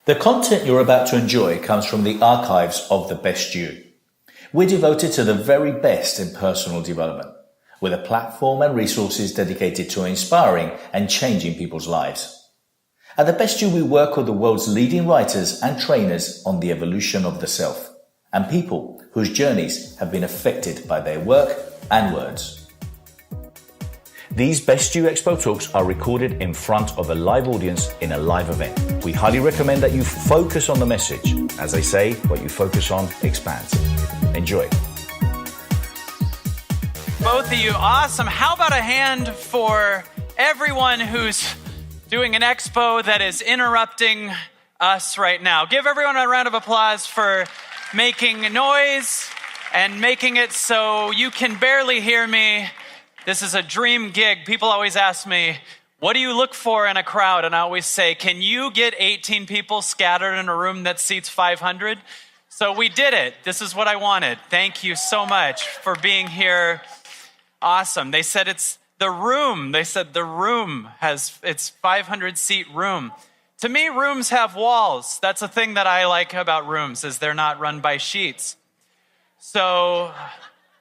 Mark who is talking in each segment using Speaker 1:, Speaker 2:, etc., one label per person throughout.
Speaker 1: The content you're about to enjoy comes from the archives of The Best You. We're devoted to the very best in personal development, with a platform and resources dedicated to inspiring and changing people's lives. At The Best You, we work with the world's leading writers and trainers on the evolution of the self, and people whose journeys have been affected by their work and words. These Best You EXPO talks are recorded in front of a live audience in a live event. We highly recommend that you focus on the message. As they say, what you focus on expands. Enjoy.
Speaker 2: Both of you, awesome. How about a hand for everyone who's doing an expo that is interrupting us right now? Give everyone a round of applause for making noise and making it so you can barely hear me. This is a dream gig. People always ask me, what do you look for in a crowd? And I always say, can you get 18 people scattered in a room that seats 500? So we did it. This is what I wanted. Thank you so much for being here. Awesome. They said it's the room. They said the room it's 500 seat room. To me, rooms have walls. That's a thing that I like about rooms, is they're not run by sheets. So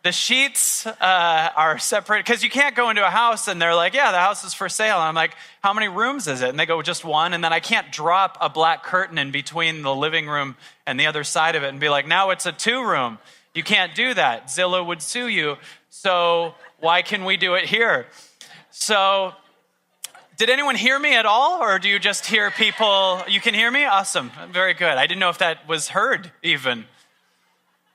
Speaker 2: the sheets are separate, because you can't go into a house and they're like, yeah, the house is for sale. And I'm like, how many rooms is it? And they go, just one. And then I can't drop a black curtain in between the living room and the other side of it and be like, now it's a 2-room. You can't do that. Zillow would sue you. So why can we do it here? So did anyone hear me at all? Or do you just hear people? You can hear me? Awesome. Very good. I didn't know if that was heard even.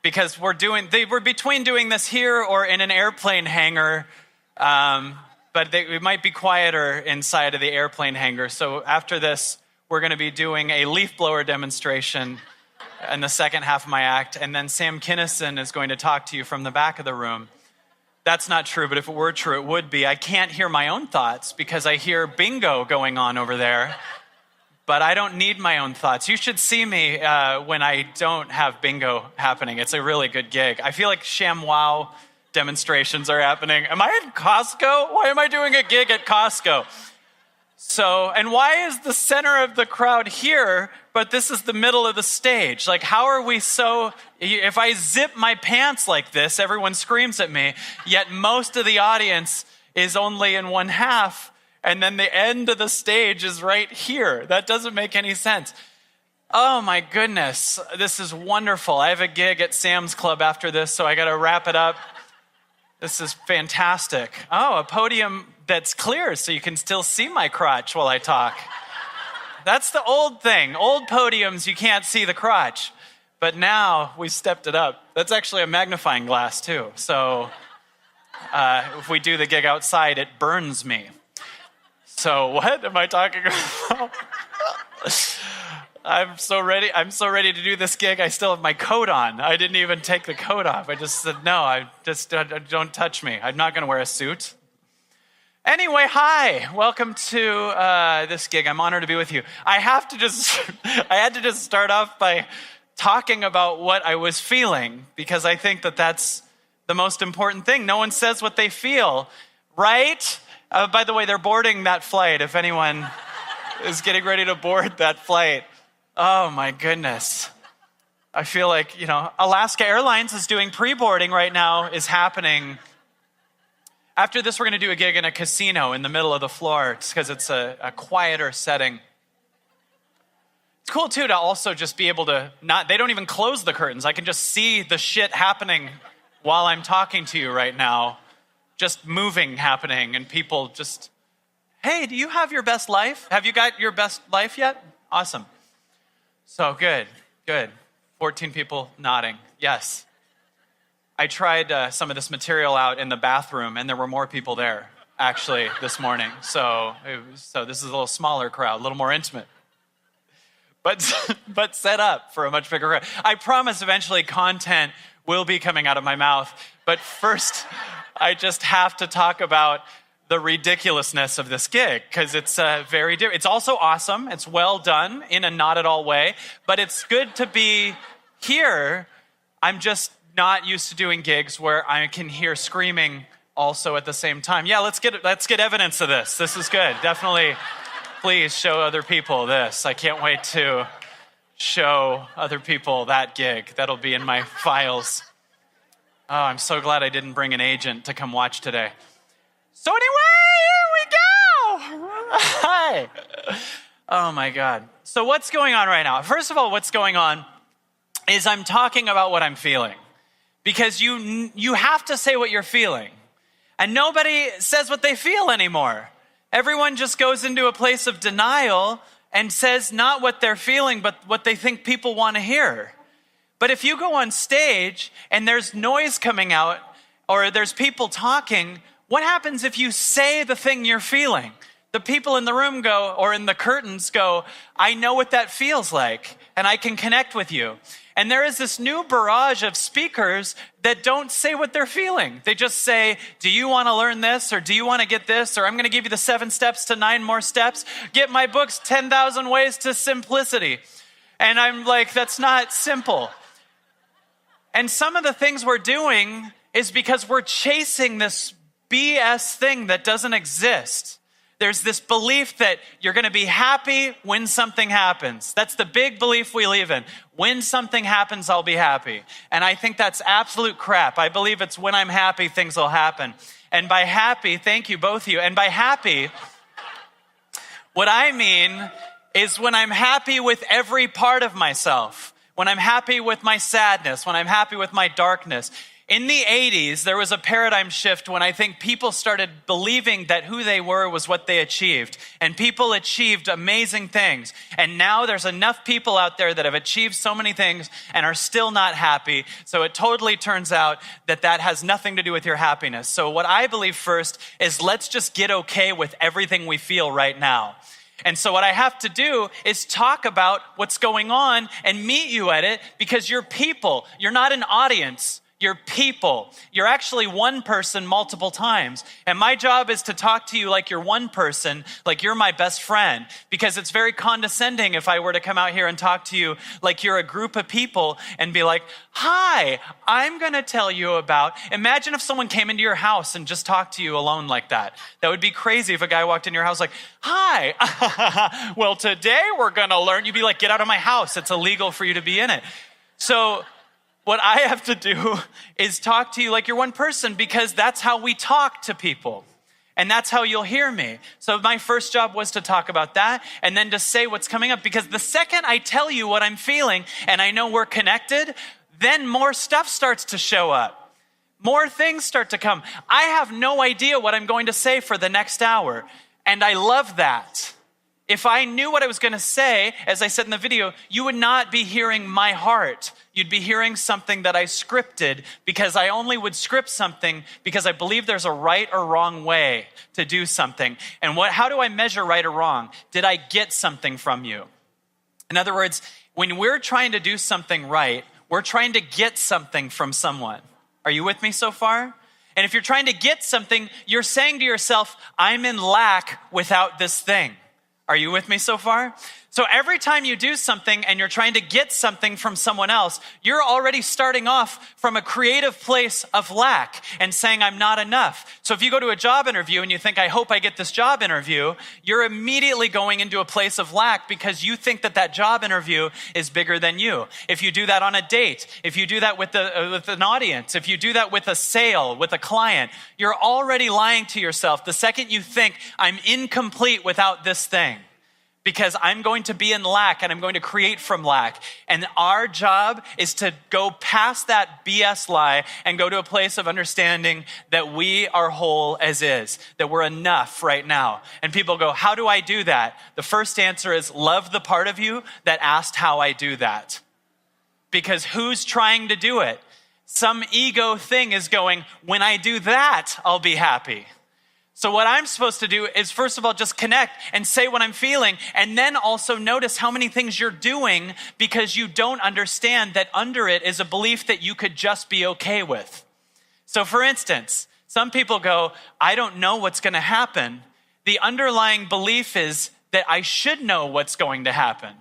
Speaker 2: Because we're between doing this here or in an airplane hangar, but we might be quieter inside of the airplane hangar. So after this, we're going to be doing a leaf blower demonstration in the second half of my act, and then Sam Kinison is going to talk to you from the back of the room. That's not true, but if it were true, it would be. I can't hear my own thoughts because I hear bingo going on over there. But I don't need my own thoughts. You should see me when I don't have bingo happening. It's a really good gig. I feel like ShamWow demonstrations are happening. Am I in Costco? Why am I doing a gig at Costco? So, and why is the center of the crowd here, but this is the middle of the stage? Like, how are we so, if I zip my pants like this, everyone screams at me, yet most of the audience is only in one half. And then the end of the stage is right here. That doesn't make any sense. Oh my goodness, this is wonderful. I have a gig at Sam's Club after this, so I gotta wrap it up. This is fantastic. Oh, a podium that's clear so you can still see my crotch while I talk. That's the old thing. Old podiums, you can't see the crotch. But now we stepped it up. That's actually a magnifying glass too. So if we do the gig outside, it burns me. So what am I talking about? I'm so ready to do this gig. I still have my coat on. I didn't even take the coat off. I just said, no, don't touch me. I'm not going to wear a suit. Anyway, hi. Welcome to this gig. I'm honored to be with you. I had to just start off by talking about what I was feeling, because I think that that's the most important thing. No one says what they feel, right? By the way, they're boarding that flight. If anyone is getting ready to board that flight. Oh my goodness. I feel like, Alaska Airlines is doing pre-boarding right now, is happening. After this, we're going to do a gig in a casino in the middle of the floor, because it's a quieter setting. It's cool too to also just be able to they don't even close the curtains. I can just see the shit happening while I'm talking to you right now. Just moving happening, and people just, hey, do you have your best life? Have you got your best life yet? Awesome. So good. 14 people nodding. Yes. I tried some of this material out in the bathroom, and there were more people there, actually, this morning. So this is a little smaller crowd, a little more intimate. But set up for a much bigger crowd. I promise eventually content will be coming out of my mouth. But first, I just have to talk about the ridiculousness of this gig, because it's very different. It's also awesome. It's well done in a not at all way, but it's good to be here. I'm just not used to doing gigs where I can hear screaming also at the same time. Yeah, let's get evidence of this. This is good. Definitely, please show other people this. I can't wait to show other people that gig. That'll be in my files. Oh, I'm so glad I didn't bring an agent to come watch today. So anyway, here we go. Hi. Oh my God. So what's going on right now? First of all, what's going on is I'm talking about what I'm feeling. Because you have to say what you're feeling. And nobody says what they feel anymore. Everyone just goes into a place of denial and says not what they're feeling, but what they think people want to hear. But if you go on stage and there's noise coming out or there's people talking, what happens if you say the thing you're feeling? The people in the room go, or in the curtains go, I know what that feels like, and I can connect with you. And there is this new barrage of speakers that don't say what they're feeling. They just say, do you want to learn this? Or do you want to get this? Or I'm going to give you the 7 steps to 9 more steps. Get my books, 10,000 Ways to Simplicity. And I'm like, that's not simple. And some of the things we're doing is because we're chasing this BS thing that doesn't exist. There's this belief that you're going to be happy when something happens. That's the big belief we live in. When something happens, I'll be happy. And I think that's absolute crap. I believe it's when I'm happy, things will happen. And by happy, thank you, both of you. And by happy, what I mean is when I'm happy with every part of myself. When I'm happy with my sadness. When I'm happy with my darkness. In the 80s, there was a paradigm shift when I think people started believing that who they were was what they achieved. And people achieved amazing things. And now there's enough people out there that have achieved so many things and are still not happy. So it totally turns out that that has nothing to do with your happiness. So what I believe first is let's just get okay with everything we feel right now. And so what I have to do is talk about what's going on and meet you at it because you're people. You're not an audience. You're people. You're actually one person multiple times. And my job is to talk to you like you're one person, like you're my best friend. Because it's very condescending if I were to come out here and talk to you like you're a group of people and be like, hi, I'm going to tell you about. Imagine if someone came into your house and just talked to you alone like that. That would be crazy if a guy walked in your house like, hi, well, today we're going to learn. You'd be like, get out of my house. It's illegal for you to be in it. So what I have to do is talk to you like you're one person because that's how we talk to people. And that's how you'll hear me. So my first job was to talk about that and then to say what's coming up. Because the second I tell you what I'm feeling and I know we're connected, then more stuff starts to show up. More things start to come. I have no idea what I'm going to say for the next hour. And I love that. If I knew what I was going to say, as I said in the video, you would not be hearing my heart. You'd be hearing something that I scripted because I only would script something because I believe there's a right or wrong way to do something. And how do I measure right or wrong? Did I get something from you? In other words, when we're trying to do something right, we're trying to get something from someone. Are you with me so far? And if you're trying to get something, you're saying to yourself, I'm in lack without this thing. Are you with me so far? So every time you do something and you're trying to get something from someone else, you're already starting off from a creative place of lack and saying, I'm not enough. So if you go to a job interview and you think, I hope I get this job interview, you're immediately going into a place of lack because you think that that job interview is bigger than you. If you do that on a date, if you do that with an audience, if you do that with a sale, with a client, you're already lying to yourself the second you think, I'm incomplete without this thing. Because I'm going to be in lack and I'm going to create from lack. And our job is to go past that BS lie and go to a place of understanding that we are whole as is, that we're enough right now. And people go, how do I do that? The first answer is love the part of you that asked how I do that. Because who's trying to do it? Some ego thing is going, when I do that, I'll be happy. So what I'm supposed to do is first of all, just connect and say what I'm feeling. And then also notice how many things you're doing because you don't understand that under it is a belief that you could just be okay with. So for instance, some people go, I don't know what's going to happen. The underlying belief is that I should know what's going to happen.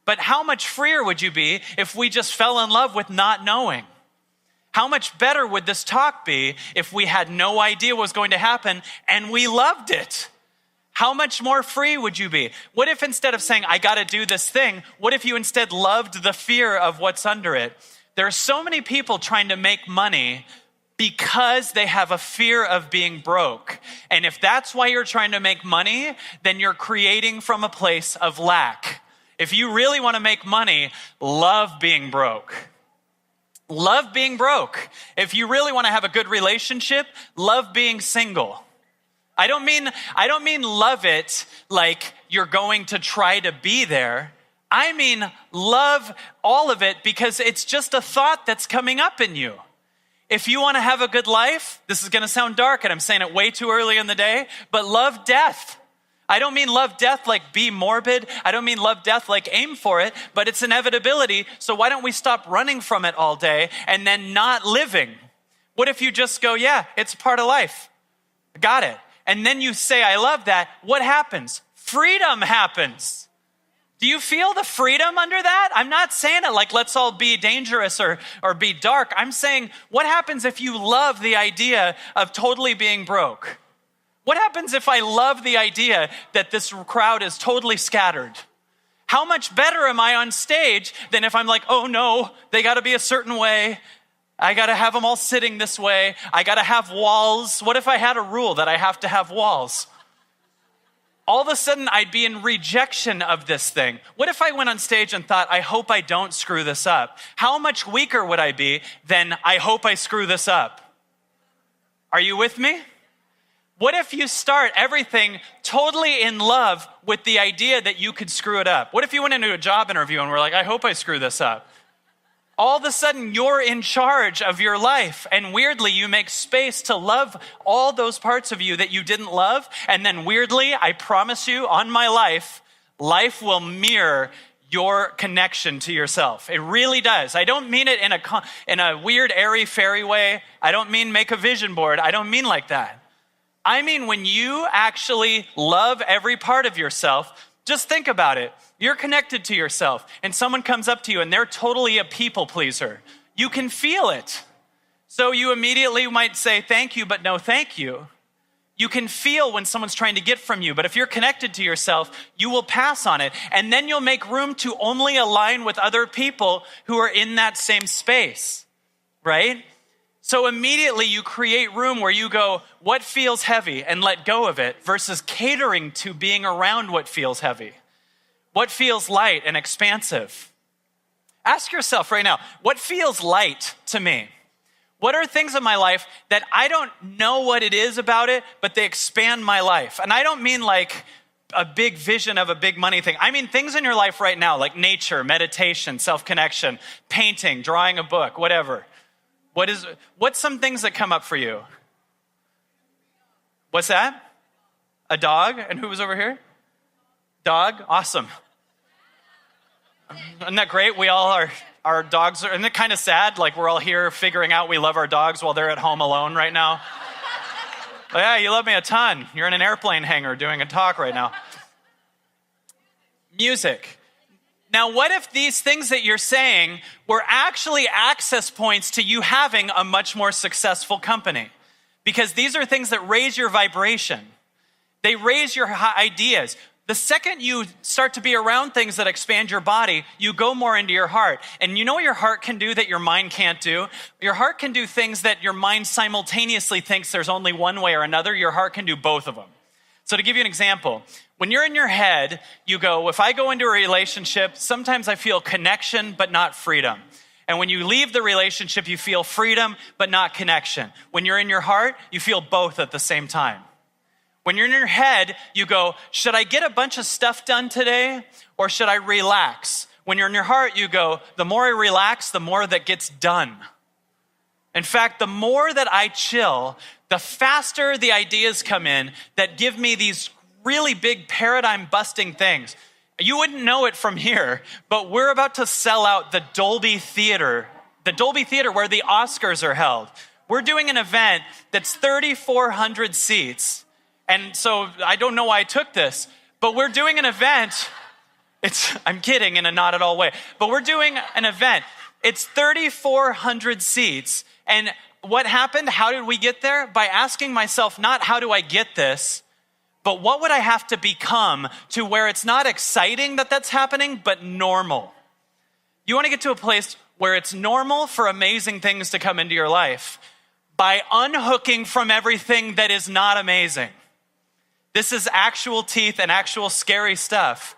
Speaker 2: But how much freer would you be if we just fell in love with not knowing? How much better would this talk be if we had no idea what was going to happen and we loved it? How much more free would you be? What if instead of saying, I got to do this thing, what if you instead loved the fear of what's under it? There are so many people trying to make money because they have a fear of being broke. And if that's why you're trying to make money, then you're creating from a place of lack. If you really want to make money, love being broke. Love being broke. If you really want to have a good relationship, love being single. I don't mean love it like you're going to try to be there. I mean love all of it because it's just a thought that's coming up in you. If you want to have a good life, this is going to sound dark and I'm saying it way too early in the day, but love death. I don't mean love death like be morbid. I don't mean love death like aim for it, but it's inevitability. So why don't we stop running from it all day and then not living? What if you just go, yeah, it's part of life. Got it. And then you say, I love that. What happens? Freedom happens. Do you feel the freedom under that? I'm not saying it like let's all be dangerous or be dark. I'm saying what happens if you love the idea of totally being broke? What happens if I love the idea that this crowd is totally scattered? How much better am I on stage than if I'm like, oh no, they got to be a certain way. I got to have them all sitting this way. I got to have walls. What if I had a rule that I have to have walls? All of a sudden, I'd be in rejection of this thing. What if I went on stage and thought, I hope I don't screw this up? How much weaker would I be than I hope I screw this up? Are you with me? What if you start everything totally in love with the idea that you could screw it up? What if you went into a job interview and were like, I hope I screw this up? All of a sudden, you're in charge of your life. And weirdly, you make space to love all those parts of you that you didn't love. And then weirdly, I promise you, on my life, life will mirror your connection to yourself. It really does. I don't mean it in a weird, airy-fairy way. I don't mean make a vision board. I don't mean like that. I mean when you actually love every part of yourself, just think about it. You're connected to yourself and someone comes up to you and they're totally a people pleaser. You can feel it. So you immediately might say thank you, but no thank you. You can feel when someone's trying to get from you, but if you're connected to yourself, you will pass on it. And then you'll make room to only align with other people who are in that same space, right? So immediately you create room where you go, what feels heavy, and let go of it, versus catering to being around what feels heavy. What feels light and expansive? Ask yourself right now, what feels light to me? What are things in my life that I don't know what it is about it, but they expand my life? And I don't mean like a big vision of a big money thing. I mean things in your life right now, like nature, meditation, self-connection, painting, drawing a book, whatever. What's some things that come up for you? What's that? A dog? And who was over here? Dog? Awesome. Isn't that great? We all are, our dogs are, isn't it kind of sad? Like we're all here figuring out we love our dogs while they're at home alone right now. Oh, yeah, you love me a ton. You're in an airplane hangar doing a talk right now. Music. Now, what if these things that you're saying were actually access points to you having a much more successful company? Because these are things that raise your vibration. They raise your ideas. The second you start to be around things that expand your body, you go more into your heart. And you know what your heart can do that your mind can't do? Your heart can do things that your mind simultaneously thinks there's only one way or another. Your heart can do both of them. So to give you an example, when you're in your head, you go, if I go into a relationship, sometimes I feel connection, but not freedom. And when you leave the relationship, you feel freedom, but not connection. When you're in your heart, you feel both at the same time. When you're in your head, you go, should I get a bunch of stuff done today or should I relax? When you're in your heart, you go, the more I relax, the more that gets done. In fact, the more that I chill, the faster the ideas come in that give me these really big paradigm busting things. You wouldn't know it from here, but we're about to sell out the Dolby Theater where the Oscars are held. We're doing an event that's 3,400 seats. And so I don't know why I took this, but we're doing an event. I'm kidding in a not at all way, but we're doing an event. It's 3,400 seats. And what happened? How did we get there? By asking myself, not how do I get this, But what would I have to become to where it's not exciting that that's happening, but normal? You want to get to a place where it's normal for amazing things to come into your life by unhooking from everything that is not amazing. This is actual teeth and actual scary stuff.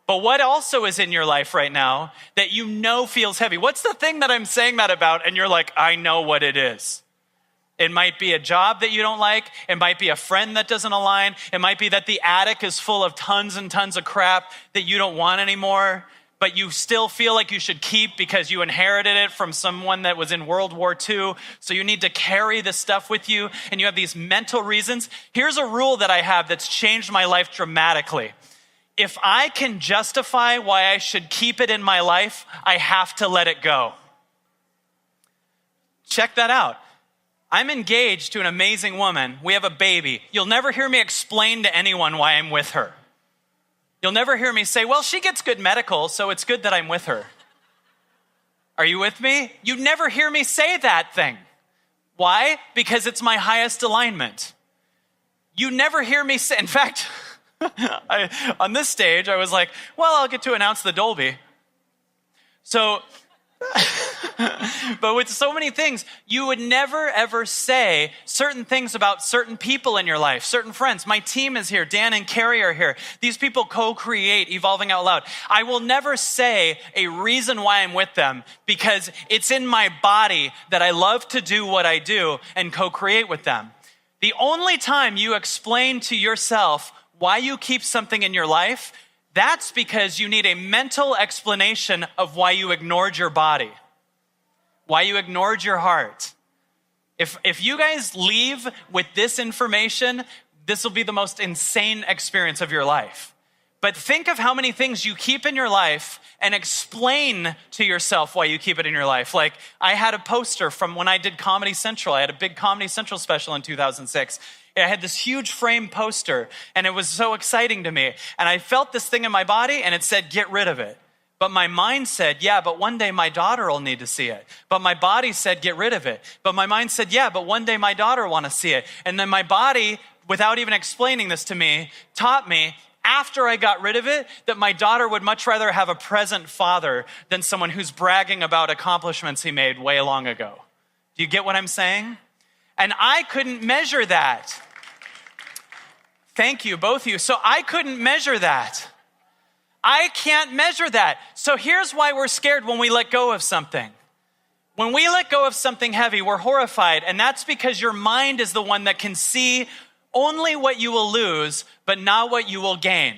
Speaker 2: But what also is in your life right now that you know feels heavy? What's the thing that I'm saying that about and you're like, I know what it is? It might be a job that you don't like. It might be a friend that doesn't align. It might be that the attic is full of tons and tons of crap that you don't want anymore, but you still feel like you should keep because you inherited it from someone that was in World War II. So you need to carry this stuff with you and you have these mental reasons. Here's a rule that I have that's changed my life dramatically. If I can justify why I should keep it in my life, I have to let it go. Check that out. I'm engaged to an amazing woman. We have a baby. You'll never hear me explain to anyone why I'm with her. You'll never hear me say, well, she gets good medical, so it's good that I'm with her. Are you with me? You never hear me say that thing. Why? Because it's my highest alignment. You never hear me say, in fact, on this stage, I was like, well, I'll get to announce the Dolby. So, but with so many things, you would never ever say certain things about certain people in your life, certain friends. My team is here. Dan and Carrie are here. These people co-create Evolving Out Loud. I will never say a reason why I'm with them because it's in my body that I love to do what I do and co-create with them. The only time you explain to yourself why you keep something in your life, that's because you need a mental explanation of why you ignored your body, why you ignored your heart. If you guys leave with this information, this will be the most insane experience of your life. But think of how many things you keep in your life and explain to yourself why you keep it in your life. Like I had a poster from when I did Comedy Central. I had a big Comedy Central special in 2006. I had this huge frame poster and it was so exciting to me. And I felt this thing in my body and it said, get rid of it. But my mind said, yeah, but one day my daughter will need to see it. But my body said, get rid of it. But my mind said, yeah, but one day my daughter will want to see it. And then my body, without even explaining this to me, taught me after I got rid of it, that my daughter would much rather have a present father than someone who's bragging about accomplishments he made way long ago. Do you get what I'm saying? And I couldn't measure that. Thank you, both of you. So I couldn't measure that. I can't measure that. So here's why we're scared when we let go of something. When we let go of something heavy, we're horrified. And that's because your mind is the one that can see only what you will lose, but not what you will gain.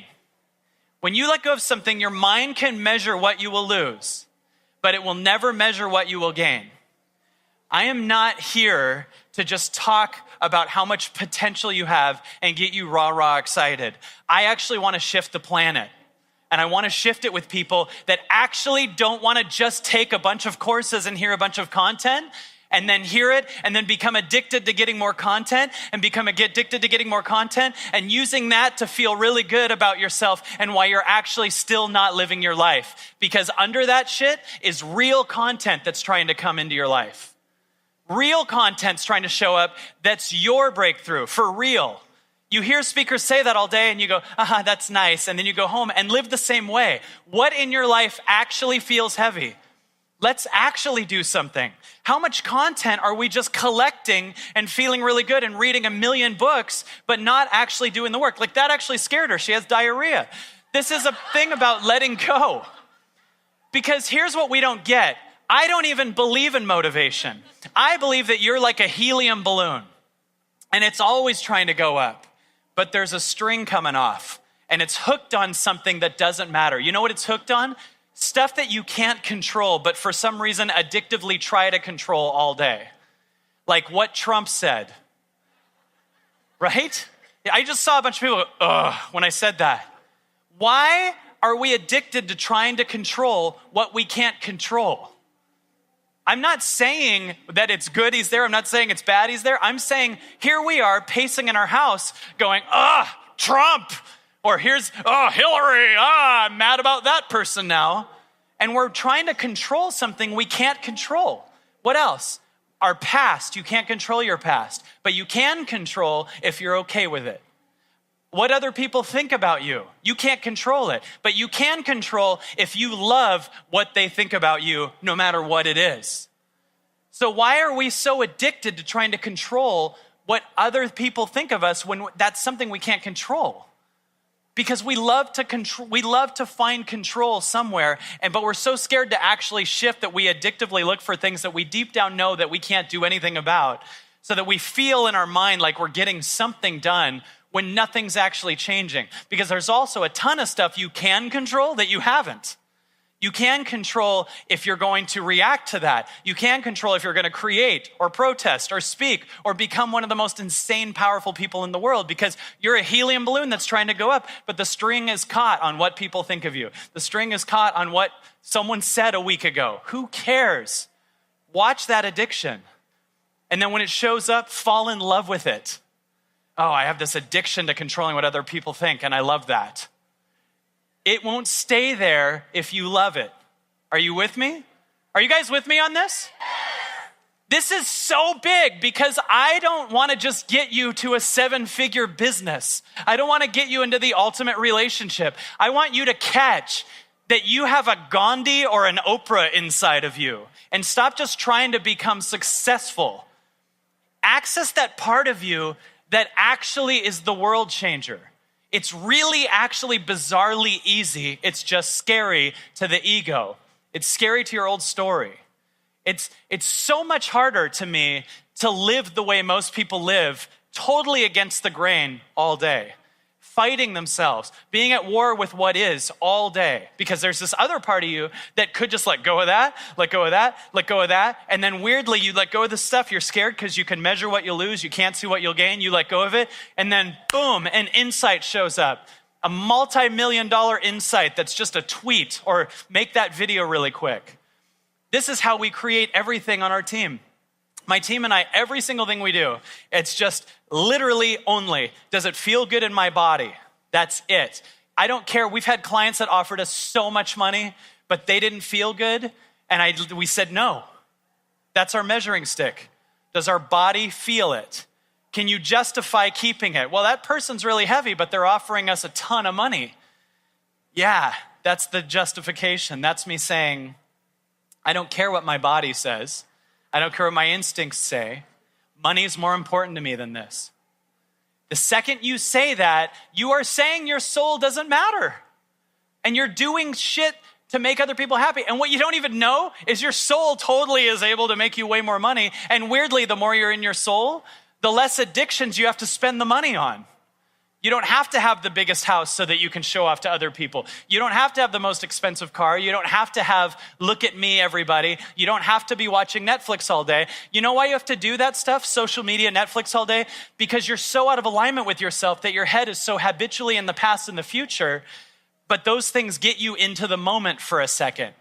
Speaker 2: When you let go of something, your mind can measure what you will lose, but it will never measure what you will gain. I am not here to just talk about how much potential you have and get you rah excited. I actually want to shift the planet. And I want to shift it with people that actually don't want to just take a bunch of courses and hear a bunch of content and then hear it and then become addicted to getting more content and addicted to getting more content and using that to feel really good about yourself and why you're actually still not living your life. Because under that shit is real content that's trying to come into your life. Real content's trying to show up that's your breakthrough, for real. You hear speakers say that all day and you go, that's nice. And then you go home and live the same way. What in your life actually feels heavy? Let's actually do something. How much content are we just collecting and feeling really good and reading 1 million books, but not actually doing the work? Like that actually scared her. She has diarrhea. This is a thing about letting go. Because here's what we don't get. I don't even believe in motivation. I believe that you're like a helium balloon and it's always trying to go up, but there's a string coming off and it's hooked on something that doesn't matter. You know what it's hooked on? Stuff that you can't control, but for some reason addictively try to control all day. Like what Trump said, right? I just saw a bunch of people go, ugh, when I said that. Why are we addicted to trying to control what we can't control? I'm not saying that it's good he's there. I'm not saying it's bad he's there. I'm saying here we are pacing in our house going, Trump. Or here's, Hillary. I'm mad about that person now. And we're trying to control something we can't control. What else? Our past. You can't control your past. But you can control if you're okay with it. what other people think about you. You can't control it, but you can control if you love what they think about you, no matter what it is. So why are we so addicted to trying to control what other people think of us when that's something we can't control? Because we love to find control somewhere, but we're so scared to actually shift that we addictively look for things that we deep down know that we can't do anything about, so that we feel in our mind like we're getting something done when nothing's actually changing. Because there's also a ton of stuff you can control that you haven't. You can control if you're going to react to that. You can control if you're going to create or protest or speak or become one of the most insane, powerful people in the world, because you're a helium balloon that's trying to go up, but the string is caught on what people think of you. The string is caught on what someone said a week ago. Who cares? Watch that addiction. And then when it shows up, fall in love with it. Oh, I have this addiction to controlling what other people think, and I love that. It won't stay there if you love it. Are you with me? Are you guys with me on this? This is so big because I don't want to just get you to a 7-figure business. I don't want to get you into the ultimate relationship. I want you to catch that you have a Gandhi or an Oprah inside of you, and stop just trying to become successful. Access that part of you that actually is the world changer. It's really actually bizarrely easy. It's just scary to the ego. It's scary to your old story. It's so much harder to me to live the way most people live, totally against the grain all day, fighting themselves, being at war with what is all day, because there's this other part of you that could just let go of that, let go of that, let go of that. And then weirdly, you let go of the stuff you're scared because you can measure what you'll lose. You can't see what you'll gain. You let go of it. And then boom, an insight shows up, a multi-million-dollar insight that's just a tweet or make that video really quick. This is how we create everything on our team. My team and I, every single thing we do, it's just literally only, does it feel good in my body? That's it. I don't care. We've had clients that offered us so much money, but they didn't feel good. And we said, no, that's our measuring stick. Does our body feel it? Can you justify keeping it? Well, that person's really heavy, but they're offering us a ton of money. Yeah, that's the justification. That's me saying, I don't care what my body says. I don't care what my instincts say. Money is more important to me than this. The second you say that, you are saying your soul doesn't matter. And you're doing shit to make other people happy. And what you don't even know is your soul totally is able to make you way more money. And weirdly, the more you're in your soul, the less addictions you have to spend the money on. You don't have to have the biggest house so that you can show off to other people. You don't have to have the most expensive car. You don't have to have, look at me, everybody. You don't have to be watching Netflix all day. You know why you have to do that stuff, social media, Netflix all day? Because you're so out of alignment with yourself that your head is so habitually in the past and the future, but those things get you into the moment for a second.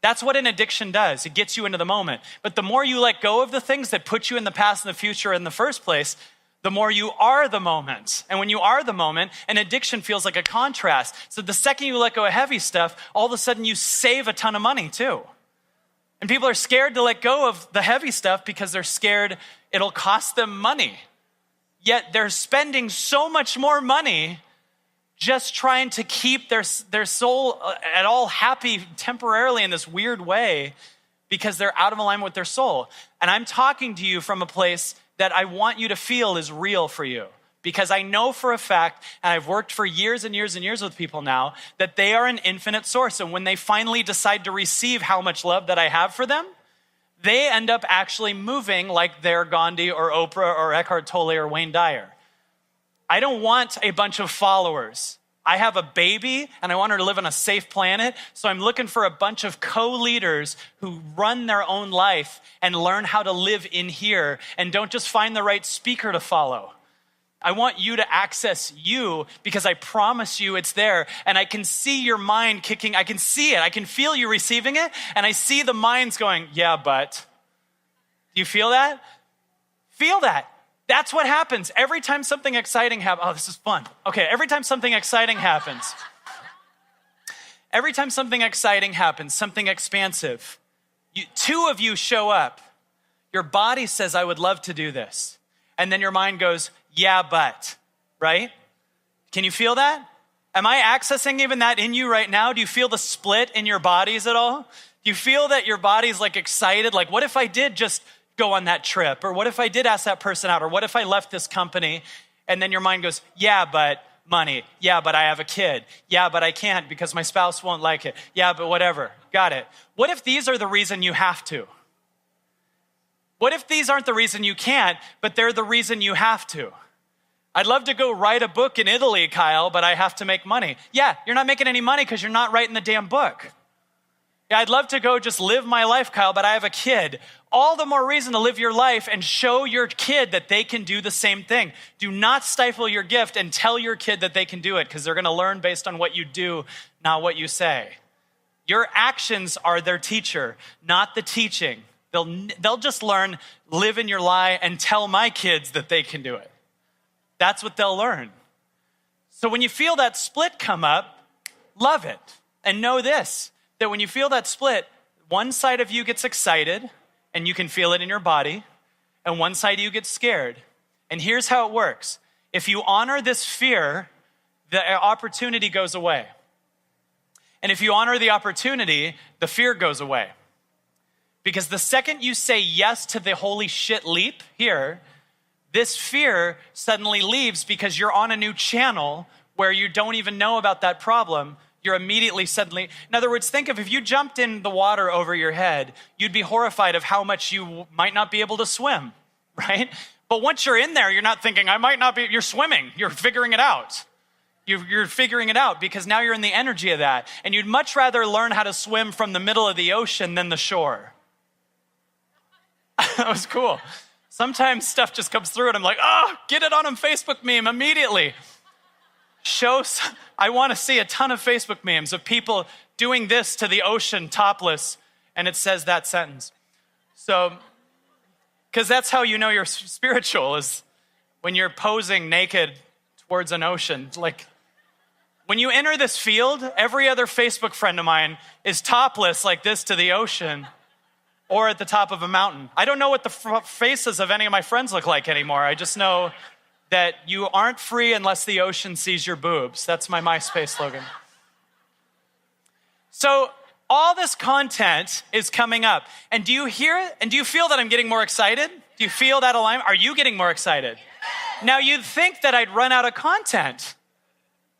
Speaker 2: That's what an addiction does. It gets you into the moment. But the more you let go of the things that put you in the past and the future in the first place, the more you are the moment. And when you are the moment, an addiction feels like a contrast. So the second you let go of heavy stuff, all of a sudden you save a ton of money too. And people are scared to let go of the heavy stuff because they're scared it'll cost them money. Yet they're spending so much more money just trying to keep their soul at all happy temporarily in this weird way because they're out of alignment with their soul. And I'm talking to you from a place that I want you to feel is real for you. Because I know for a fact, and I've worked for years and years and years with people now, that they are an infinite source. And when they finally decide to receive how much love that I have for them, they end up actually moving like they're Gandhi or Oprah or Eckhart Tolle or Wayne Dyer. I don't want a bunch of followers. I have a baby and I want her to live on a safe planet. So I'm looking for a bunch of co-leaders who run their own life and learn how to live in here and don't just find the right speaker to follow. I want you to access you because I promise you it's there. And I can see your mind kicking. I can see it. I can feel you receiving it. And I see the minds going, yeah, but. Do you feel that? Feel that. That's what happens every time something exciting happens. Oh, this is fun. Okay, every time something exciting happens, something expansive, two of you show up. Your body says, I would love to do this. And then your mind goes, yeah, but, right? Can you feel that? Am I accessing even that in you right now? Do you feel the split in your bodies at all? Do you feel that your body's like excited? Like, what if I did just go on that trip? Or what if I did ask that person out? Or what if I left this company? And then your mind goes, yeah, but money. Yeah, but I have a kid. Yeah, but I can't because my spouse won't like it. Yeah, but whatever. Got it. What if these are the reason you have to? What if these aren't the reason you can't, but they're the reason you have to? I'd love to go write a book in Italy, Kyle, but I have to make money. Yeah, you're not making any money because you're not writing the damn book. Yeah, I'd love to go just live my life, Kyle, but I have a kid. All the more reason to live your life and show your kid that they can do the same thing. Do not stifle your gift and tell your kid that they can do it because they're going to learn based on what you do, not what you say. Your actions are their teacher, not the teaching. They'll just learn, live in your lie and tell my kids that they can do it. That's what they'll learn. So when you feel that split come up, love it. And know this, that when you feel that split, one side of you gets excited, and you can feel it in your body, and one side of you gets scared. And here's how it works. If you honor this fear, the opportunity goes away. And if you honor the opportunity, the fear goes away. Because the second you say yes to the holy shit leap here, this fear suddenly leaves because you're on a new channel where you don't even know about that problem. You're immediately suddenly, in other words, think of if you jumped in the water over your head, you'd be horrified of how much you might not be able to swim, right? But once you're in there, you're not thinking, I might not be, you're swimming, you're figuring it out. You're figuring it out because now you're in the energy of that. And you'd much rather learn how to swim from the middle of the ocean than the shore. That was cool. Sometimes stuff just comes through and I'm like, oh, get it on a Facebook meme immediately. I want to see a ton of Facebook memes of people doing this to the ocean topless, and it says that sentence. So, because that's how you know you're spiritual, is when you're posing naked towards an ocean. Like, when you enter this field, every other Facebook friend of mine is topless like this to the ocean or at the top of a mountain. I don't know what the faces of any of my friends look like anymore. I just know that you aren't free unless the ocean sees your boobs. That's my MySpace slogan. So all this content is coming up. And do you hear it? And do you feel that I'm getting more excited? Do you feel that alignment? Are you getting more excited? Now you'd think that I'd run out of content,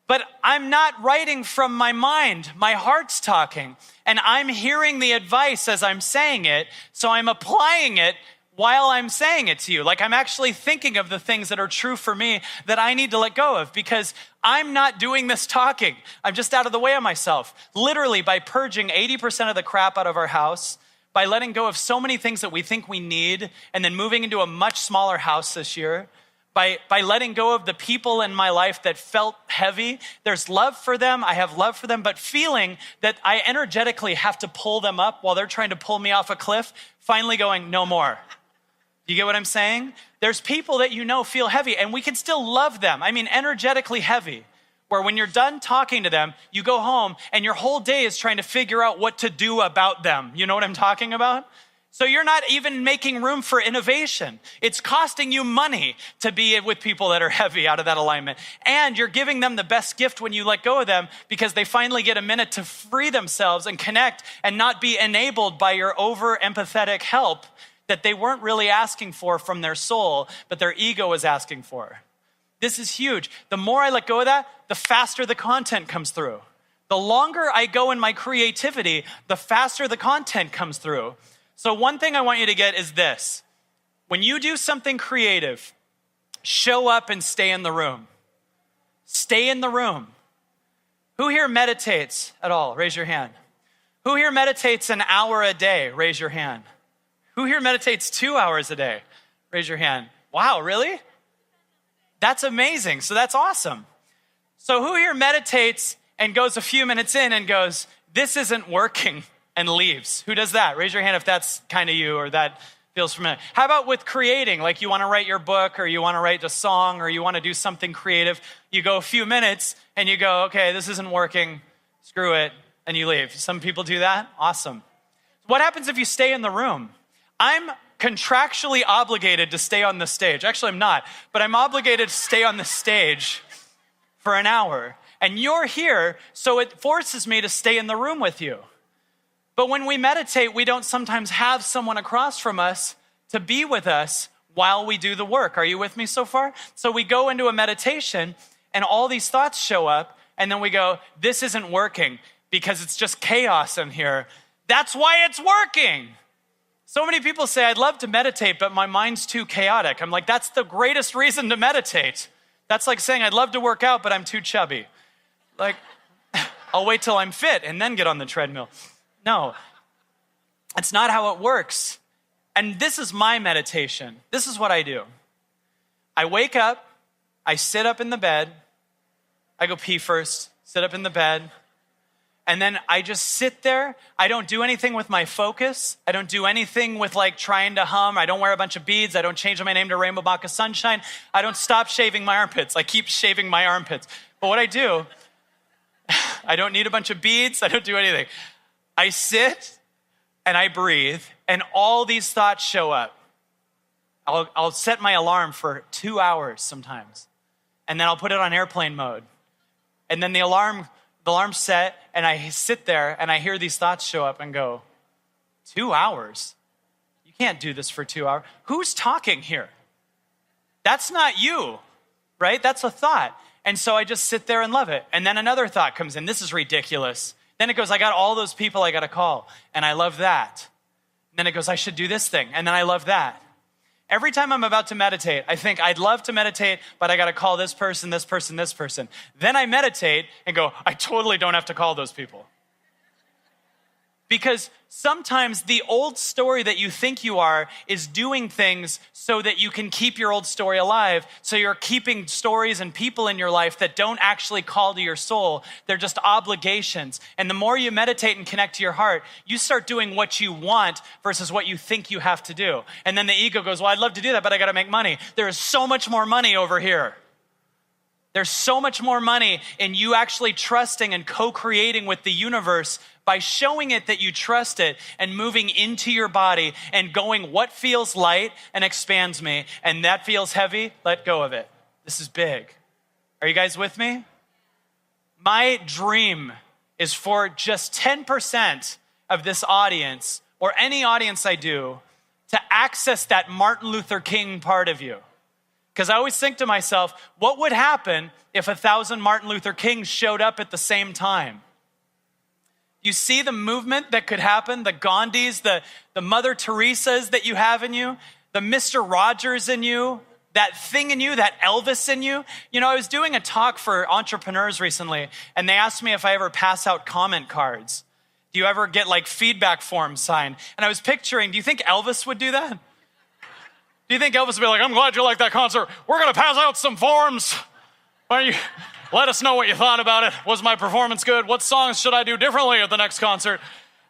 Speaker 2: but I'm not writing from my mind. My heart's talking, and I'm hearing the advice as I'm saying it, so I'm applying it while I'm saying it to you. Like I'm actually thinking of the things that are true for me that I need to let go of because I'm not doing this talking. I'm just out of the way of myself. Literally by purging 80% of the crap out of our house, by letting go of so many things that we think we need, and then moving into a much smaller house this year, by letting go of the people in my life that felt heavy. There's love for them, I have love for them, but feeling that I energetically have to pull them up while they're trying to pull me off a cliff, finally going, no more. You get what I'm saying? There's people that you know feel heavy, and we can still love them. I mean, energetically heavy, where when you're done talking to them, you go home and your whole day is trying to figure out what to do about them. You know what I'm talking about? So you're not even making room for innovation. It's costing you money to be with people that are heavy out of that alignment. And you're giving them the best gift when you let go of them because they finally get a minute to free themselves and connect and not be enabled by your over empathetic help that they weren't really asking for from their soul, but their ego was asking for. This is huge. The more I let go of that, the faster the content comes through. The longer I go in my creativity, the faster the content comes through. So one thing I want you to get is this. When you do something creative, show up and stay in the room. Stay in the room. Who here meditates at all? Raise your hand. Who here meditates an hour a day? Raise your hand. Who here meditates 2 hours a day? Raise your hand. Wow, really? That's amazing. So that's awesome. So who here meditates and goes a few minutes in and goes, this isn't working, and leaves? Who does that? Raise your hand if that's kind of you or that feels familiar. How about with creating? Like you want to write your book or you want to write a song or you want to do something creative. You go a few minutes and you go, okay, this isn't working. Screw it. And you leave. Some people do that. Awesome. What happens if you stay in the room? I'm contractually obligated to stay on the stage. Actually, I'm not, but I'm obligated to stay on the stage for an hour. And you're here, so it forces me to stay in the room with you. But when we meditate, we don't sometimes have someone across from us to be with us while we do the work. Are you with me so far? So we go into a meditation and all these thoughts show up, and then we go, this isn't working because it's just chaos in here. That's why it's working. So many people say, I'd love to meditate, but my mind's too chaotic. I'm like, that's the greatest reason to meditate. That's like saying, I'd love to work out, but I'm too chubby. Like, I'll wait till I'm fit and then get on the treadmill. No, it's not how it works. And this is my meditation. This is what I do. I wake up, I sit up in the bed, I go pee first, sit up in the bed, and then I just sit there. I don't do anything with my focus. I don't do anything with like trying to hum. I don't wear a bunch of beads. I don't change my name to Rainbow Baka Sunshine. I don't stop shaving my armpits. I keep shaving my armpits. But what I do, I don't need a bunch of beads. I don't do anything. I sit and I breathe, and all these thoughts show up. I'll set my alarm for 2 hours sometimes, and then I'll put it on airplane mode. And then the alarm's set, and I sit there, and I hear these thoughts show up and go, 2 hours? You can't do this for 2 hours. Who's talking here? That's not you, right? That's a thought. And so I just sit there and love it. And then another thought comes in. This is ridiculous. Then it goes, I got all those people I got to call, and I love that. And then it goes, I should do this thing, and then I love that. Every time I'm about to meditate, I think I'd love to meditate, but I got to call this person, this person, this person. Then I meditate and go, I totally don't have to call those people. Because sometimes the old story that you think you are is doing things so that you can keep your old story alive. So you're keeping stories and people in your life that don't actually call to your soul. They're just obligations. And the more you meditate and connect to your heart, you start doing what you want versus what you think you have to do. And then the ego goes, well, I'd love to do that, but I got to make money. There is so much more money over here. There's so much more money in you actually trusting and co-creating with the universe by showing it that you trust it and moving into your body and going, what feels light and expands me, and that feels heavy, let go of it. This is big. Are you guys with me? My dream is for just 10% of this audience, or any audience I do, to access that Martin Luther King part of you. Because I always think to myself, what would happen if 1,000 Martin Luther Kings showed up at the same time? You see the movement that could happen, the Gandhis, the Mother Teresas that you have in you, the Mr. Rogers in you, that thing in you, that Elvis in you. You know, I was doing a talk for entrepreneurs recently, and they asked me if I ever pass out comment cards. Do you ever get like feedback forms signed? And I was picturing, do you think Elvis would do that? Do you think Elvis would be like, I'm glad you liked that concert. We're going to pass out some forms. Why don't you let us know what you thought about it. Was my performance good? What songs should I do differently at the next concert?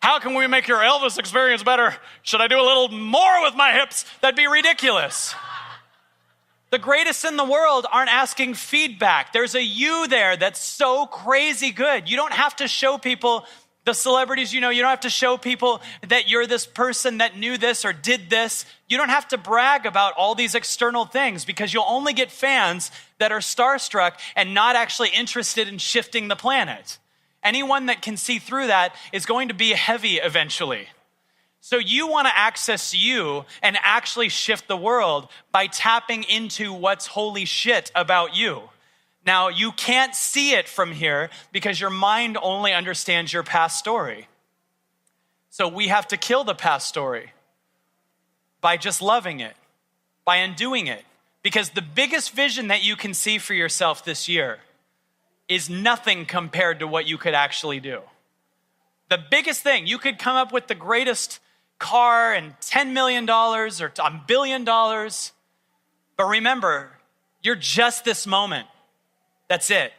Speaker 2: How can we make your Elvis experience better? Should I do a little more with my hips? That'd be ridiculous. The greatest in the world aren't asking feedback. There's a you there that's so crazy good. You don't have to show people, the celebrities you know, you don't have to show people that you're this person that knew this or did this. You don't have to brag about all these external things, because you'll only get fans that are starstruck and not actually interested in shifting the planet. Anyone that can see through that is going to be heavy eventually. So you want to access you and actually shift the world by tapping into what's holy shit about you. Now, you can't see it from here because your mind only understands your past story. So we have to kill the past story by just loving it, by undoing it. Because the biggest vision that you can see for yourself this year is nothing compared to what you could actually do. The biggest thing, you could come up with the greatest car and $10 million or $1 billion. But remember, you're just this moment. That's it.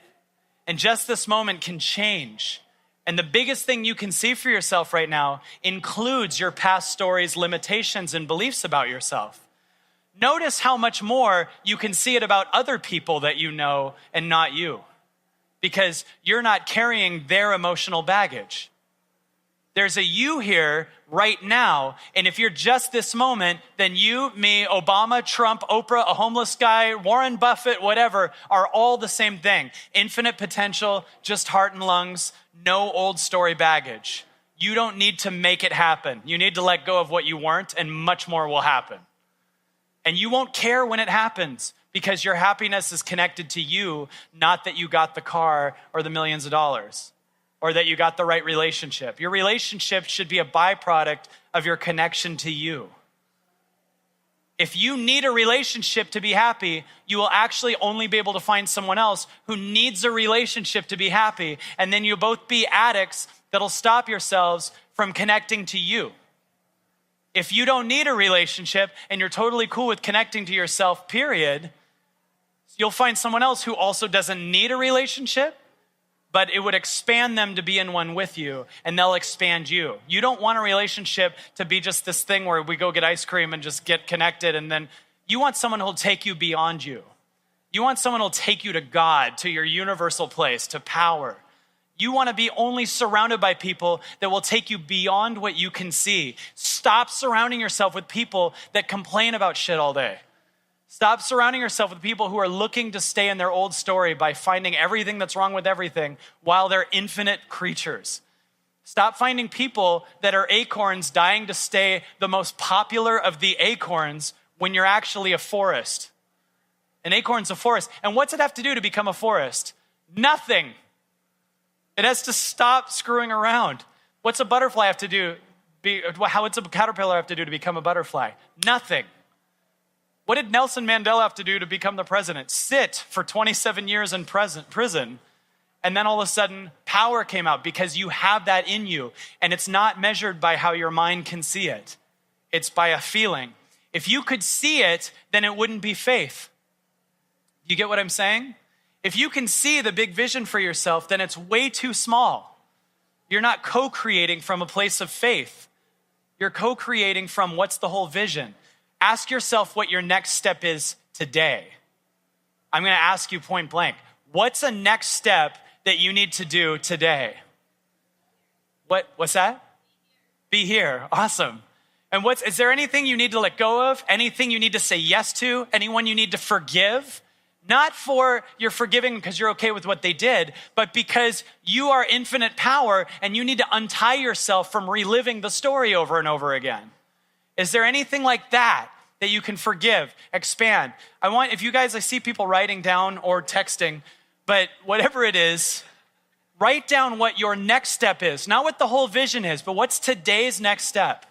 Speaker 2: And just this moment can change. And the biggest thing you can see for yourself right now includes your past stories, limitations, and beliefs about yourself. Notice how much more you can see it about other people that you know and not you, because you're not carrying their emotional baggage. There's a you here right now. And if you're just this moment, then you, me, Obama, Trump, Oprah, a homeless guy, Warren Buffett, whatever, are all the same thing. Infinite potential, just heart and lungs, no old story baggage. You don't need to make it happen. You need to let go of what you weren't, and much more will happen. And you won't care when it happens because your happiness is connected to you, not that you got the car or the millions of dollars, or that you got the right relationship. Your relationship should be a byproduct of your connection to you. If you need a relationship to be happy, you will actually only be able to find someone else who needs a relationship to be happy, and then you'll both be addicts that'll stop yourselves from connecting to you. If you don't need a relationship and you're totally cool with connecting to yourself, period, you'll find someone else who also doesn't need a relationship, but it would expand them to be in one with you, and they'll expand you. You don't want a relationship to be just this thing where we go get ice cream and just get connected, and then you want someone who'll take you beyond you. You want someone who'll take you to God, to your universal place, to power. You want to be only surrounded by people that will take you beyond what you can see. Stop surrounding yourself with people that complain about shit all day. Stop surrounding yourself with people who are looking to stay in their old story by finding everything that's wrong with everything while they're infinite creatures. Stop finding people that are acorns dying to stay the most popular of the acorns when you're actually a forest. An acorn's a forest. And what's it have to do to become a forest? Nothing. It has to stop screwing around. What's a butterfly have to do? What's a caterpillar have to do to become a butterfly? Nothing. What did Nelson Mandela have to do to become the president? Sit for 27 years in prison. And then all of a sudden, power came out because you have that in you. And it's not measured by how your mind can see it. It's by a feeling. If you could see it, then it wouldn't be faith. You get what I'm saying? If you can see the big vision for yourself, then it's way too small. You're not co-creating from a place of faith. You're co-creating from what's the whole vision. Ask yourself what your next step is today. I'm going to ask you point blank. What's a next step that you need to do today? What's that? Be here. Awesome. And is there anything you need to let go of? Anything you need to say yes to? Anyone you need to forgive? Not for you're forgiving because you're okay with what they did, but because you are infinite power and you need to untie yourself from reliving the story over and over again. Is there anything like that you can forgive, expand? If you guys, I see people writing down or texting, but whatever it is, write down what your next step is. Not what the whole vision is, but what's today's next step?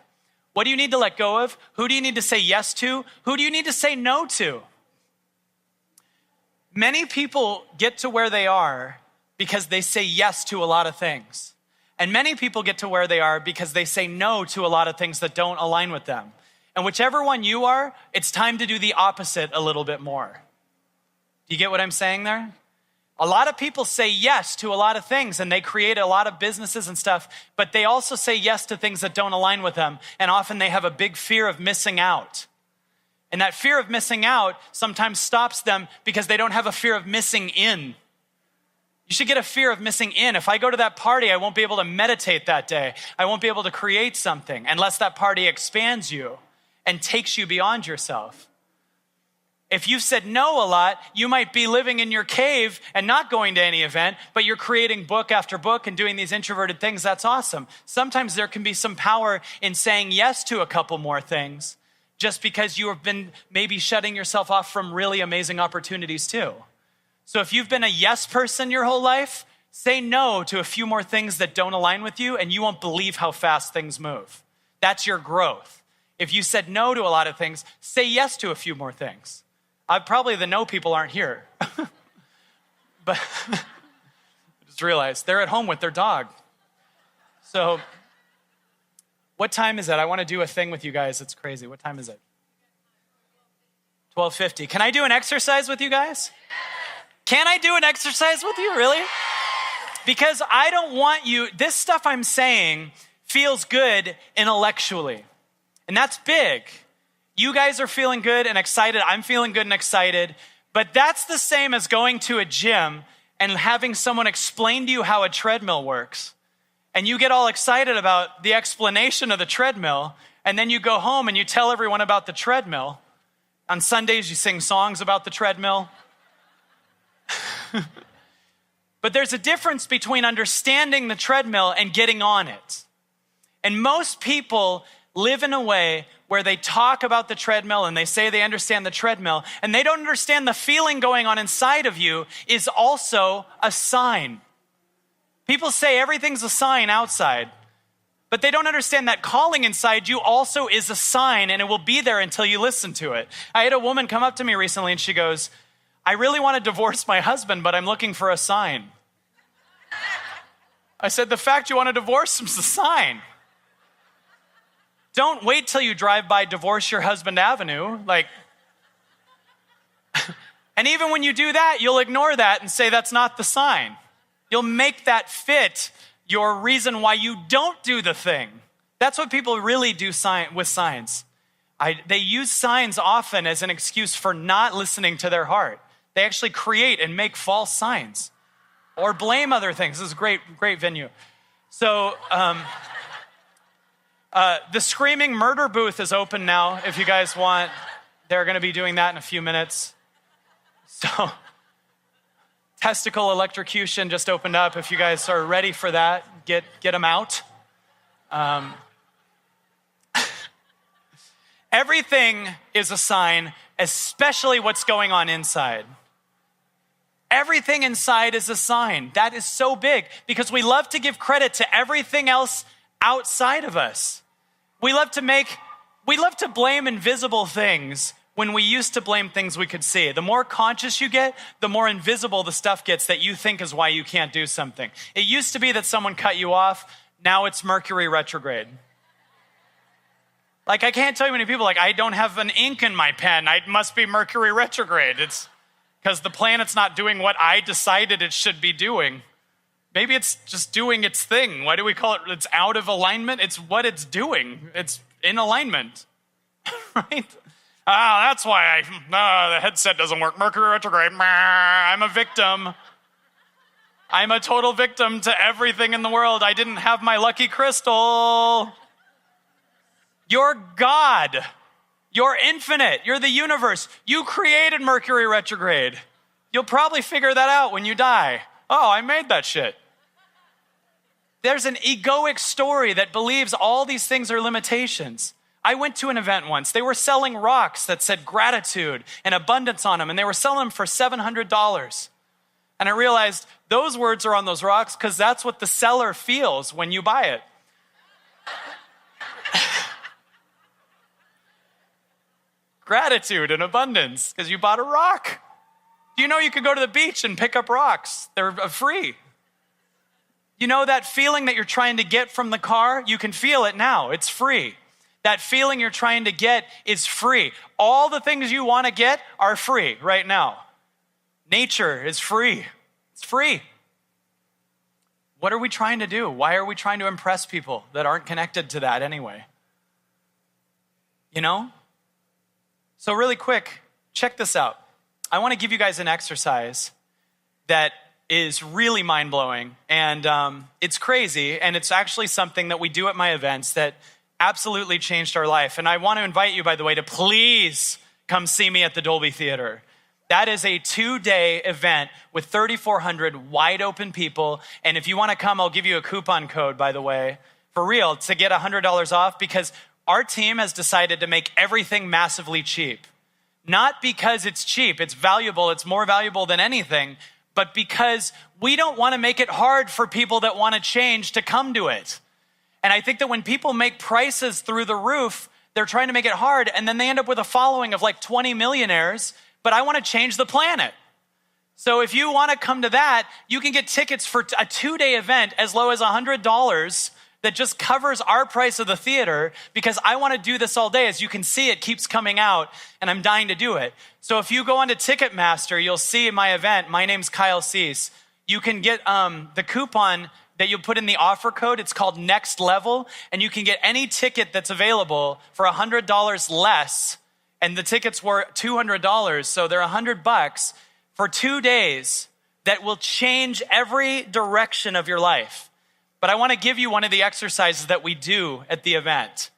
Speaker 2: What do you need to let go of? Who do you need to say yes to? Who do you need to say no to? Many people get to where they are because they say yes to a lot of things. And many people get to where they are because they say no to a lot of things that don't align with them. And whichever one you are, it's time to do the opposite a little bit more. Do you get what I'm saying there? A lot of people say yes to a lot of things and they create a lot of businesses and stuff, but they also say yes to things that don't align with them. And often they have a big fear of missing out. And that fear of missing out sometimes stops them because they don't have a fear of missing in. You should get a fear of missing in. If I go to that party, I won't be able to meditate that day. I won't be able to create something unless that party expands you and takes you beyond yourself. If you've said no a lot, you might be living in your cave and not going to any event, but you're creating book after book and doing these introverted things. That's awesome. Sometimes there can be some power in saying yes to a couple more things just because you have been maybe shutting yourself off from really amazing opportunities too. So if you've been a yes person your whole life, say no to a few more things that don't align with you and you won't believe how fast things move. That's your growth. If you said no to a lot of things, say yes to a few more things. Probably the no people aren't here. But I just realized they're at home with their dog. So what time is it? I want to do a thing with you guys. It's crazy. What time is it? 12:50. Can I do an exercise with you guys? Can I do an exercise with you, really? Because I don't want you, this stuff I'm saying feels good intellectually. And that's big. You guys are feeling good and excited. I'm feeling good and excited. But that's the same as going to a gym and having someone explain to you how a treadmill works. and you get all excited about the explanation of the treadmill, and then you go home and you tell everyone about the treadmill. On Sundays, you sing songs about the treadmill. But there's a difference between understanding the treadmill and getting on it. And most people live in a way where they talk about the treadmill and they say they understand the treadmill, and they don't understand the feeling going on inside of you is also a sign. People say everything's a sign outside, but they don't understand that calling inside you also is a sign, and it will be there until you listen to it. I had a woman come up to me recently and she goes, I really want to divorce my husband, but I'm looking for a sign. I said, the fact you want to divorce him is a sign. Don't wait till you drive by Divorce Your Husband Avenue. And even when you do that, you'll ignore that and say that's not the sign. You'll make that fit your reason why you don't do the thing. That's what people really do with signs. They use signs often as an excuse for not listening to their heart. They actually create and make false signs or blame other things. This is a great venue. So, the Screaming Murder booth is open now if you guys want. They're going to be doing that in a few minutes. So, testicle electrocution just opened up. If you guys are ready for that, get them out. Everything is a sign, especially what's going on inside. Everything inside is a sign. That is so big because we love to give credit to everything else outside of us. We love to blame invisible things when we used to blame things we could see. The more conscious you get, the more invisible the stuff gets that you think is why you can't do something. It used to be that someone cut you off. Now it's Mercury retrograde. I can't tell you many people I don't have an ink in my pen. I must be Mercury retrograde. It's because the planet's not doing what I decided it should be doing. Maybe it's just doing its thing. Why do we call it? It's out of alignment. It's what it's doing. It's in alignment, right? That's why the headset doesn't work. Mercury retrograde. I'm a victim. I'm a total victim to everything in the world. I didn't have my lucky crystal. You're God. You're infinite. You're the universe. You created Mercury retrograde. You'll probably figure that out when you die. Oh, I made that shit. There's an egoic story that believes all these things are limitations. I went to an event once. They were selling rocks that said gratitude and abundance on them, and they were selling them for $700. And I realized those words are on those rocks because that's what the seller feels when you buy it. Gratitude and abundance because you bought a rock. Do you know you could go to the beach and pick up rocks? They're free. You know that feeling that you're trying to get from the car? You can feel it now. It's free. That feeling you're trying to get is free. All the things you want to get are free right now. Nature is free. It's free. What are we trying to do? Why are we trying to impress people that aren't connected to that anyway? You know? So really quick, check this out. I want to give you guys an exercise that is really mind-blowing, and it's crazy, and it's actually something that we do at my events that absolutely changed our life. And I want to invite you, by the way, to please come see me at the Dolby Theater. That is a 2-day event with 3,400 wide-open people, and if you want to come, I'll give you a coupon code, by the way, for real, to get $100 off, because our team has decided to make everything massively cheap. Not because it's cheap, it's valuable, it's more valuable than anything, but because we don't want to make it hard for people that want to change to come to it. And I think that when people make prices through the roof, they're trying to make it hard, and then they end up with a following of 20 millionaires, but I want to change the planet. So if you want to come to that, you can get tickets for a 2-day event as low as $100 that just covers our price of the theater, because I want to do this all day. As you can see, it keeps coming out, and I'm dying to do it. So if you go onto Ticketmaster, you'll see my event. My name's Kyle Cease. You can get the coupon that you put in the offer code. It's called Next Level, and you can get any ticket that's available for $100 less. And the tickets were $200, so they're $100 for 2 days that will change every direction of your life. but I want to give you one of the exercises that we do at the event.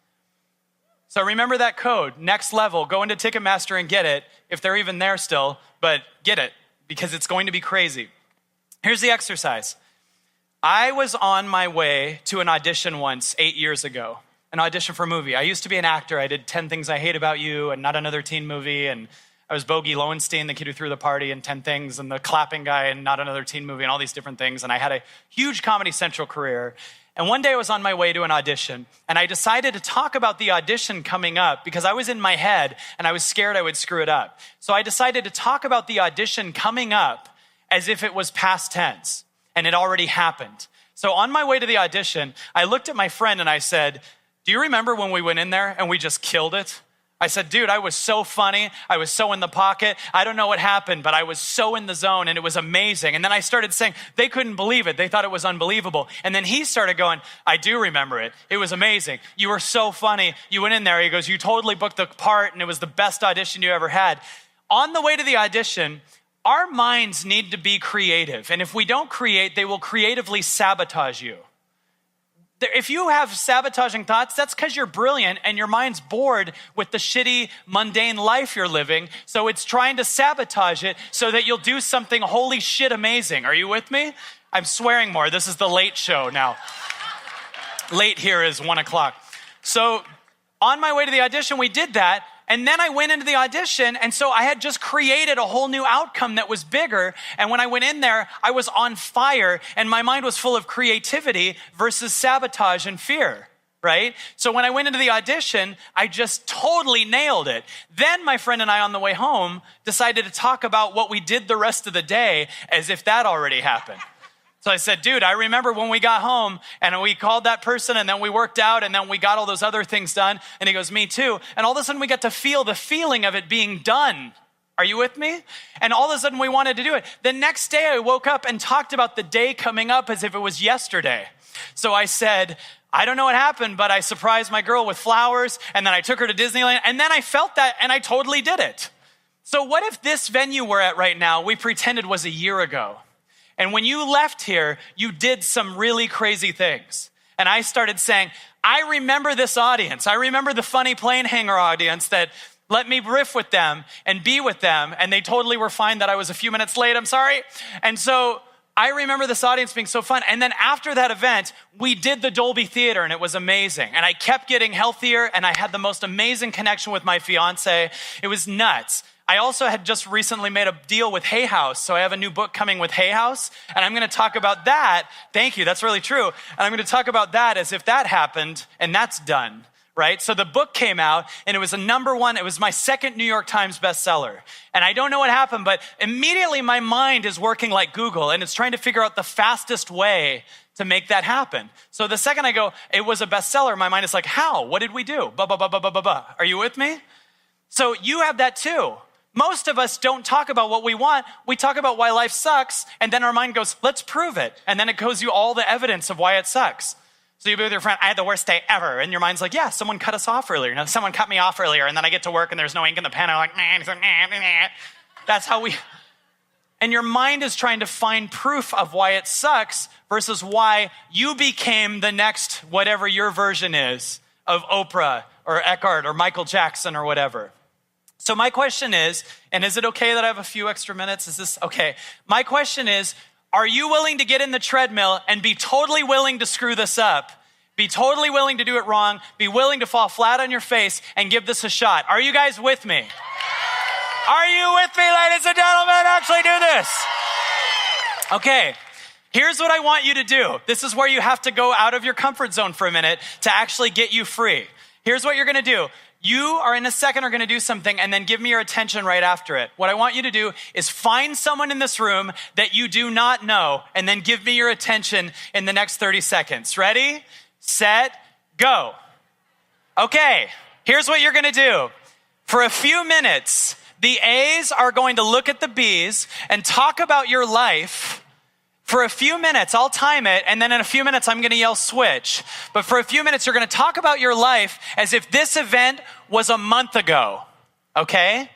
Speaker 2: So remember that code, next level, go into Ticketmaster and get it, if they're even there still, but get it, because it's going to be crazy. Here's the exercise. I was on my way to an audition once 8 years ago, an audition for a movie. I used to be an actor. I did 10 Things I Hate About You and Not Another Teen Movie, and I was Bogey Lowenstein, the kid who threw the party, and 10 Things, and the clapping guy, and Not Another Teen Movie, and all these different things, and I had a huge Comedy Central career. And one day I was on my way to an audition, and I decided to talk about the audition coming up because I was in my head and I was scared I would screw it up. So I decided to talk about the audition coming up as if it was past tense and it already happened. So on my way to the audition, I looked at my friend and I said, "Do you remember when we went in there and we just killed it?" I said, "Dude, I was so funny. I was so in the pocket. I don't know what happened, but I was so in the zone and it was amazing." And then I started saying, they couldn't believe it. They thought it was unbelievable. And then he started going, "I do remember it. It was amazing. You were so funny. You went in there." He goes, "You totally booked the part and it was the best audition you ever had." On the way to the audition, our minds need to be creative. And if we don't create, they will creatively sabotage you. If you have sabotaging thoughts, that's because you're brilliant and your mind's bored with the shitty, mundane life you're living. So it's trying to sabotage it so that you'll do something holy shit amazing. Are you with me? I'm swearing more. This is the late show now. Late here is 1 o'clock. So on my way to the audition, we did that. And then I went into the audition, and so I had just created a whole new outcome that was bigger. And when I went in there, I was on fire, and my mind was full of creativity versus sabotage and fear, right? So when I went into the audition, I just totally nailed it. Then my friend and I, on the way home, decided to talk about what we did the rest of the day as if that already happened. So I said, "Dude, I remember when we got home and we called that person and then we worked out and then we got all those other things done." And he goes, "Me too." And all of a sudden we got to feel the feeling of it being done. Are you with me? And all of a sudden we wanted to do it. The next day I woke up and talked about the day coming up as if it was yesterday. So I said, "I don't know what happened, but I surprised my girl with flowers and then I took her to Disneyland." And then I felt that and I totally did it. So what if this venue we're at right now, we pretended was a year ago? And when you left here, you did some really crazy things. And I started saying, "I remember this audience. I remember the funny plane hanger audience that let me riff with them and be with them. And they totally were fine that I was a few minutes late. I'm sorry." And so I remember this audience being so fun. And then after that event, we did the Dolby Theater and it was amazing. And I kept getting healthier and I had the most amazing connection with my fiance. It was nuts. I also had just recently made a deal with Hay House. So I have a new book coming with Hay House. And I'm going to talk about that. Thank you. That's really true. And I'm going to talk about that as if that happened and that's done, right? So the book came out and it was a #1. It was my second New York Times bestseller. And I don't know what happened, but immediately my mind is working like Google and it's trying to figure out the fastest way to make that happen. So the second I go, it was a bestseller, my mind is like, how? What did we do? Are you with me? So you have that too. Most of us don't talk about what we want. We talk about why life sucks, and then our mind goes, let's prove it. And then it goes you all the evidence of why it sucks. So you'll be with your friend, "I had the worst day ever." And your mind's like, "Yeah, someone cut us off earlier. No, someone cut me off earlier." And then I get to work and there's no ink in the pen. I'm like, nah. That's how we... And your mind is trying to find proof of why it sucks versus why you became the next whatever your version is of Oprah or Eckhart or Michael Jackson or whatever. So my question is, and is it okay that I have a few extra minutes? Is this okay? My question is, are you willing to get in the treadmill and be totally willing to screw this up? Be totally willing to do it wrong. Be willing to fall flat on your face and give this a shot. Are you guys with me? Are you with me, ladies and gentlemen? Actually do this. Okay. Here's what I want you to do. This is where you have to go out of your comfort zone for a minute to actually get you free. Here's what you're going to do. You are in a second are going to do something and then give me your attention right after it. What I want you to do is find someone in this room that you do not know and then give me your attention in the next 30 seconds. Ready, set, go. Okay, here's what you're going to do. For a few minutes, the A's are going to look at the B's and talk about your life. For a few minutes, I'll time it, and then in a few minutes, I'm going to yell switch. But for a few minutes, you're going to talk about your life as if this event was a month ago, okay?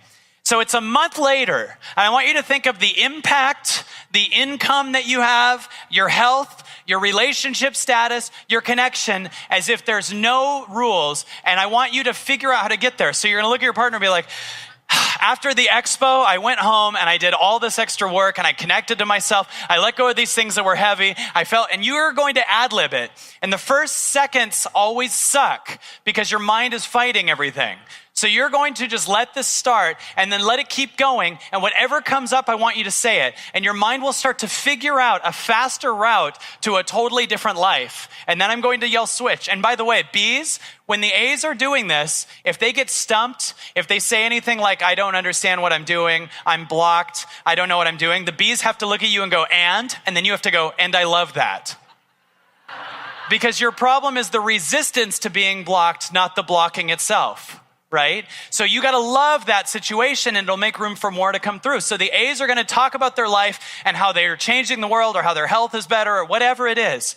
Speaker 2: So it's a month later, and I want you to think of the impact, the income that you have, your health, your relationship status, your connection, as if there's no rules. And I want you to figure out how to get there. So you're gonna look at your partner and be like, after the expo, I went home and I did all this extra work and I connected to myself. I let go of these things that were heavy. I felt, and you're going to ad-lib it. And the first seconds always suck because your mind is fighting everything. So you're going to just let this start and then let it keep going. And whatever comes up, I want you to say it. And your mind will start to figure out a faster route to a totally different life. And then I'm going to yell switch. And by the way, B's, when the A's are doing this, if they get stumped, if they say anything like, I don't understand what I'm doing, I'm blocked, I don't know what I'm doing, the B's have to look at you and go, and then you have to go, and I love that. Because your problem is the resistance to being blocked, not the blocking itself. Right? So you got to love that situation and it'll make room for more to come through. So the A's are going to talk about their life and how they are changing the world or how their health is better or whatever it is.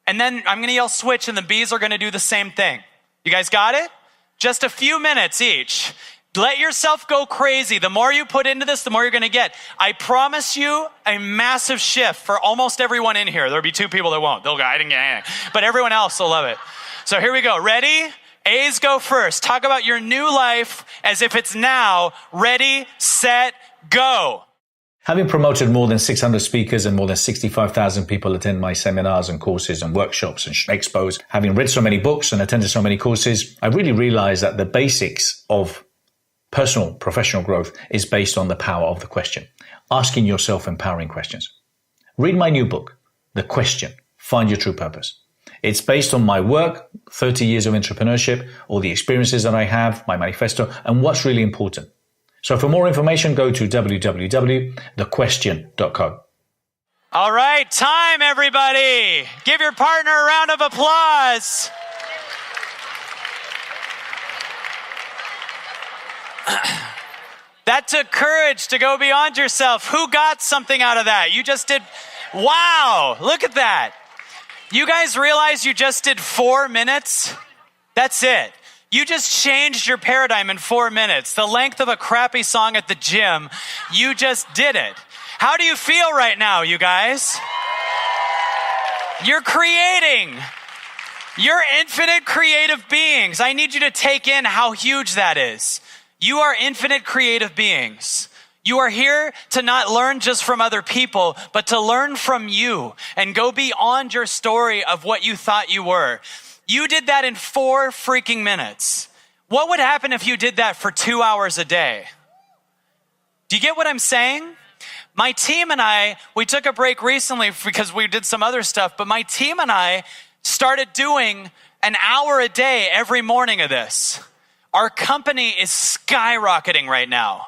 Speaker 2: And then I'm going to yell switch and the B's are going to do the same thing. You guys got it? Just a few minutes each. Let yourself go crazy. The more you put into this, the more you're going to get. I promise you a massive shift for almost everyone in here. There'll be 2 people that won't. They'll go, I didn't get anything. But everyone else will love it. So here we go. Ready? A's go first. Talk about your new life as if it's now. Ready, set, go.
Speaker 1: Having promoted more than 600 speakers and more than 65,000 people attend my seminars and courses and workshops and expos, having read so many books and attended so many courses, I really realized that the basics of personal, professional growth is based on the power of the question. Asking yourself empowering questions. Read my new book, The Question, Find Your True Purpose. It's based on my work, 30 years of entrepreneurship, all the experiences that I have, my manifesto, and what's really important. So for more information, go to www.thequestion.co.
Speaker 2: All right, time, everybody. Give your partner a round of applause. That took courage to go beyond yourself. Who got something out of that? You just did. Wow, look at that. You guys realize you just did 4 minutes? That's it. You just changed your paradigm in 4 minutes. The length of a crappy song at the gym. You just did it. How do you feel right now, you guys? You're creating. You're infinite creative beings. I need you to take in how huge that is. You are infinite creative beings. You are here to not learn just from other people, but to learn from you and go beyond your story of what you thought you were. You did that in 4 freaking minutes. What would happen if you did that for 2 hours a day? Do you get what I'm saying? My team and I, we took a break recently because we did some other stuff, but my team and I started doing an hour a day every morning of this. Our company is skyrocketing right now.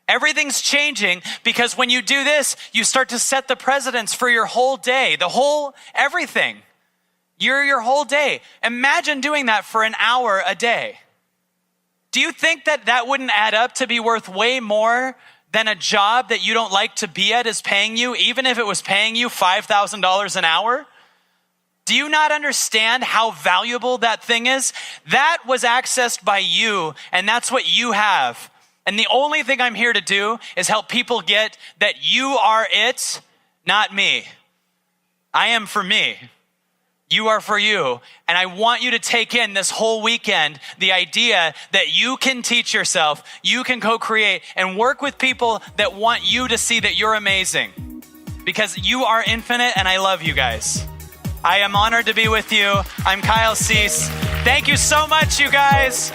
Speaker 2: Everything's changing because when you do this, you start to set the precedents for your whole day, everything. You're your whole day. Imagine doing that for an hour a day. Do you think that that wouldn't add up to be worth way more than a job that you don't like to be at is paying you, even if it was paying you $5,000 an hour? Do you not understand how valuable that thing is? That was accessed by you, and that's what you have. And the only thing I'm here to do is help people get that you are it, not me. I am for me. You are for you. And I want you to take in this whole weekend the idea that you can teach yourself, you can co-create, and work with people that want you to see that you're amazing. Because you are infinite, and I love you guys. I am honored to be with you. I'm Kyle Cease. Thank you so much, you guys.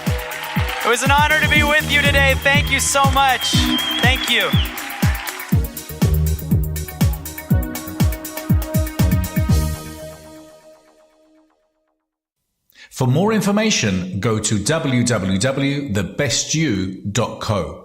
Speaker 2: It was an honor to be with you today. Thank you so much. Thank you.
Speaker 1: For more information, go to www.thebestyou.co.